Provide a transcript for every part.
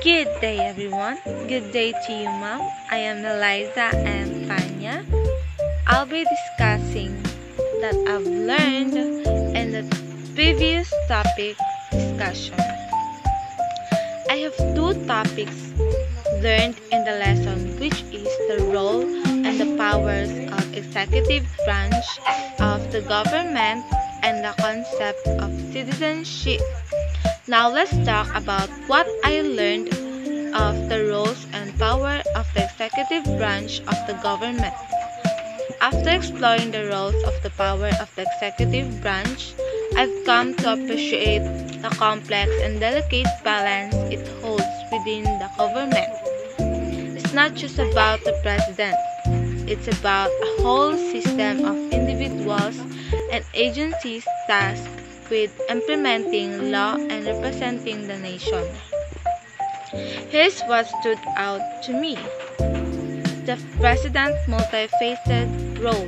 Good day, everyone. Good day to you, Mom. I am Eliza and Fanya. I'll be discussing that I've learned in the previous topic discussion. I have two topics learned in the lesson, which is the role and the powers of executive branch of the government and the concept of citizenship. Now let's talk about what I learned of the roles and power of the executive branch of the government. After exploring the roles of the power of the executive branch, I've come to appreciate the complex and delicate balance it holds within the government. It's not just about the president, it's about a whole system of individuals and agencies tasked with implementing law and representing the nation. Here's what stood out to me: the president's multifaceted role.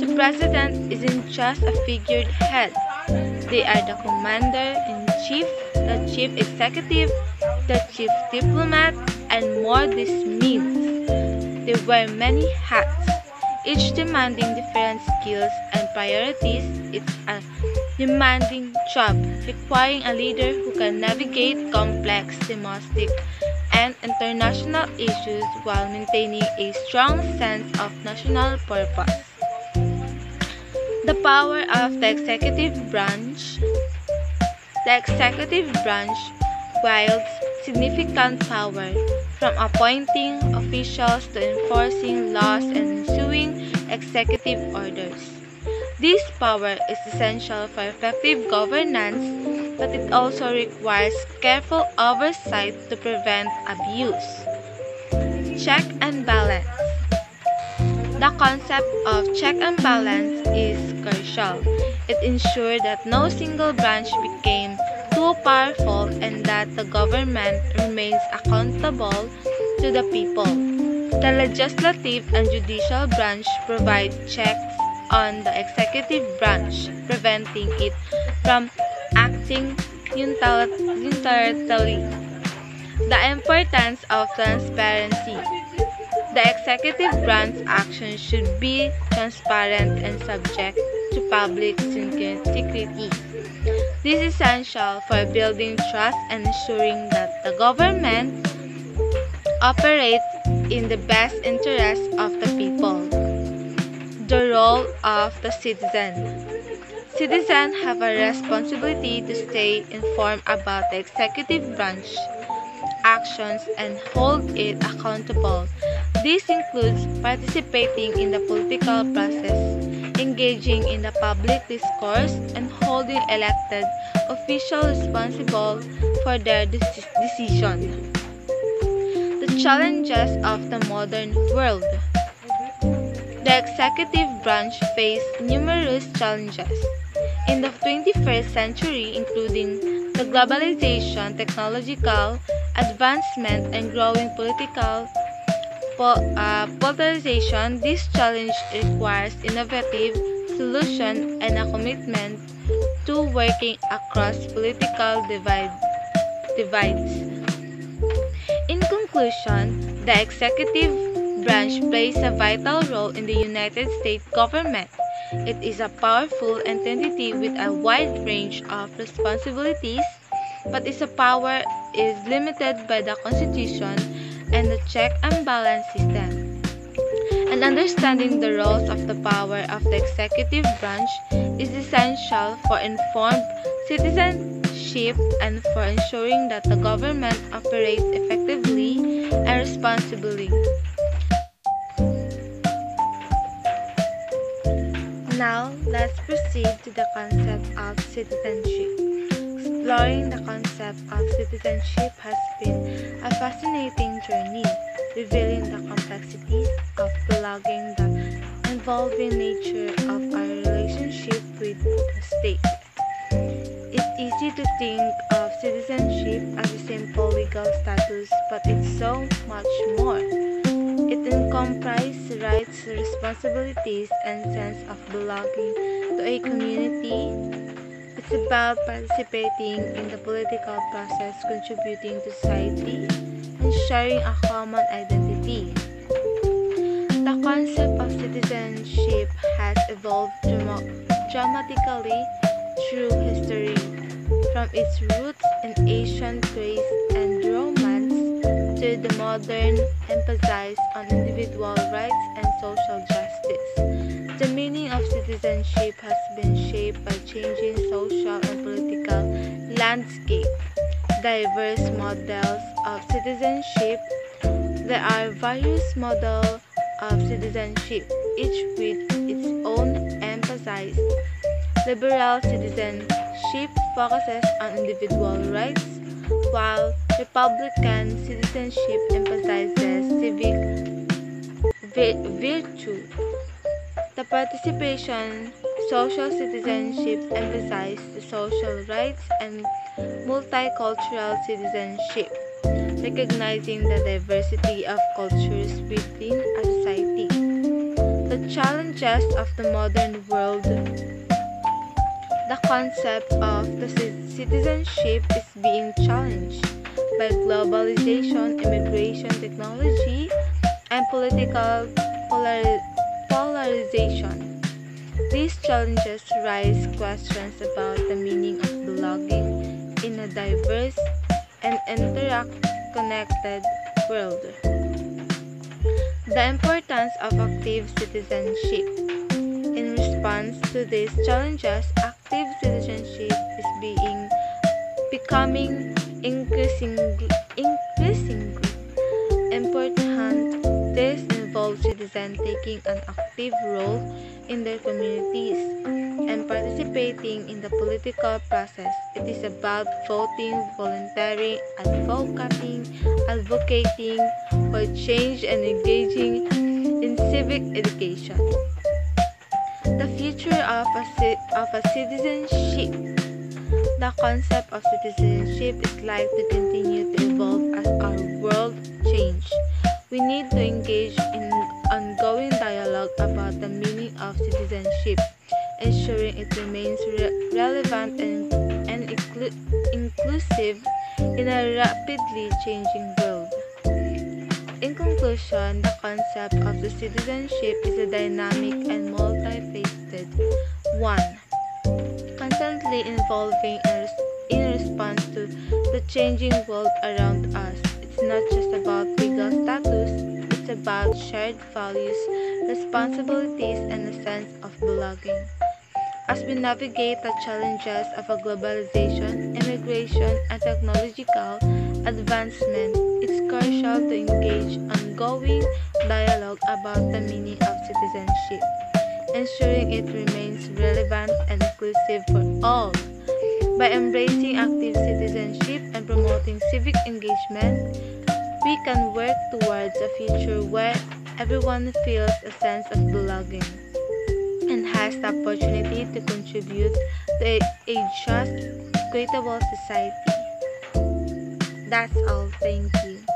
The president isn't just a figurehead, they are the commander-in-chief, the chief executive, the chief diplomat, and more. This means they wear many hats, each demanding different skills and priorities. It's a demanding job, requiring a leader who can navigate complex domestic and international issues while maintaining a strong sense of national purpose. The power of the executive branch. The executive branch wields significant power, from appointing officials to enforcing laws and issuing executive orders. This power is essential for effective governance, but it also requires careful oversight to prevent abuse. Check and balance. The concept of check and balance is crucial. It ensures that no single branch became too powerful and that the government remains accountable to the people. The legislative and judicial branch provide checks on the executive branch, preventing it from acting unilaterally. The importance of transparency. The executive branch action should be transparent and subject to public scrutiny. This is essential for building trust and ensuring that the government operates in the best interest of the people. The role of the citizen. Citizens have a responsibility to stay informed about the executive branch actions and hold it accountable. This includes participating in the political process, engaging in the public discourse, and holding elected officials responsible for their decisions. The challenges of the modern world. The executive branch faces numerous challenges in the 21st century, including the globalization, technological advancement, and growing political polarization. This challenge requires innovative solutions and a commitment to working across political divides. In conclusion, the executive branch plays a vital role in the United States government. It is a powerful entity with a wide range of responsibilities, but its power is limited by the Constitution and the check and balance system. And understanding the roles of the power of the executive branch is essential for informed citizenship and for ensuring that the government operates effectively and responsibly. Now, let's proceed to the concept of citizenship. Exploring the concept of citizenship has been a fascinating journey, revealing the complexities of belonging, the evolving nature of our relationship with the state. It's easy to think of citizenship as a simple legal status, but it's so much more. It encompasses rights, responsibilities, and sense of belonging to a community. It It's about participating in the political process, contributing to society, and sharing a common identity. The concept of citizenship has evolved dramatically through history, from its roots in ancient Greece and Romance to the modern emphasis on individual rights and social justice. The meaning of citizenship has been shaped by changing social and political landscape, diverse models of citizenship. There are various models of citizenship, each with its own emphasis. Liberal citizenship focuses on individual rights, while Republican citizenship emphasizes civic virtue. The participation social citizenship emphasizes the social rights, and multicultural citizenship, recognizing the diversity of cultures within a society. The challenges of the modern world. The concept of the citizenship is being challenged by globalization, immigration, technology, and political polarization. These challenges raise questions about the meaning of belonging in a diverse and interconnected world. The importance of active citizenship. In response to these challenges, active citizenship is becoming increasingly important. This involves citizens taking an active role in their communities and participating in the political process. It is about voting, volunteering, advocating for change, and engaging in civic education. The future of a citizenship. The concept of citizenship is likely to continue to evolve as our world changes. We need to engage in ongoing dialogue about the meaning of citizenship, ensuring it remains relevant and inclusive in a rapidly changing world. In conclusion, the concept of the citizenship is a dynamic and multifaceted one, constantly evolving in response to the changing world around us. It's not just about legal status, it's about shared values, responsibilities, and a sense of belonging. As we navigate the challenges of globalization, immigration, and technological advancement, it's crucial to engage ongoing dialogue about the meaning of citizenship, ensuring it remains relevant and inclusive for all. By embracing active citizenship and promoting civic engagement, we can work towards a future where everyone feels a sense of belonging and has the opportunity to contribute to a just, equitable society. That's all. Thank you.